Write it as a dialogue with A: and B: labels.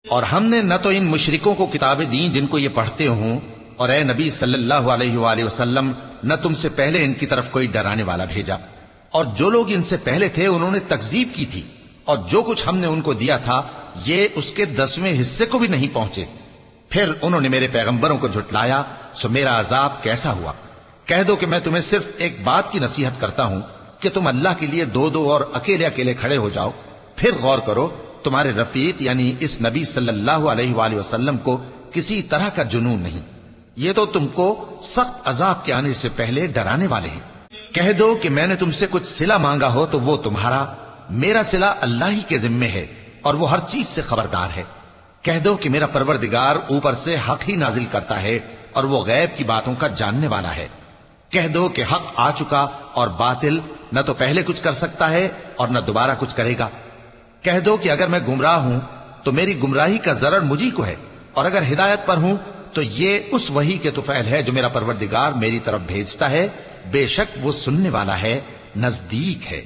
A: اور ہم نے نہ تو ان مشرکوں کو کتابیں دیں جن کو یہ پڑھتے ہوں، اور اے نبی صلی اللہ علیہ وآلہ وسلم نہ تم سے پہلے ان کی طرف کوئی ڈرانے والا بھیجا، اور جو لوگ ان سے پہلے تھے انہوں نے تکذیب کی تھی، اور جو کچھ ہم نے ان کو دیا تھا یہ اس کے 10ویں حصے کو بھی نہیں پہنچے۔ پھر انہوں نے میرے پیغمبروں کو جھٹلایا، سو میرا عذاب کیسا ہوا۔ کہہ دو کہ میں تمہیں صرف ایک بات کی نصیحت کرتا ہوں کہ تم اللہ کے لیے دو دو اور اکیلے اکیلے کھڑے ہو جاؤ، پھر غور کرو تمہارے رفیق یعنی اس نبی صلی اللہ علیہ وآلہ وسلم کو کسی طرح کا جنون نہیں، یہ تو تم کو سخت عذاب کے آنے سے پہلے ڈرانے والے ہیں۔ کہہ دو کہ میں نے تم سے کچھ صلہ مانگا ہو تو وہ تمہارا، میرا صلہ اللہ ہی کے ذمے ہے اور وہ ہر چیز سے خبردار ہے۔ کہہ دو کہ میرا پروردگار اوپر سے حق ہی نازل کرتا ہے اور وہ غیب کی باتوں کا جاننے والا ہے۔ کہہ دو کہ حق آ چکا اور باطل نہ تو پہلے کچھ کر سکتا ہے اور نہ دوبارہ کچھ کرے گا۔ کہہ دو کہ اگر میں گمراہ ہوں تو میری گمراہی کا ضرر مجھی کو ہے، اور اگر ہدایت پر ہوں تو یہ اس وحی کے طفیل ہے جو میرا پروردگار میری طرف بھیجتا ہے، بے شک وہ سننے والا ہے، نزدیک ہے۔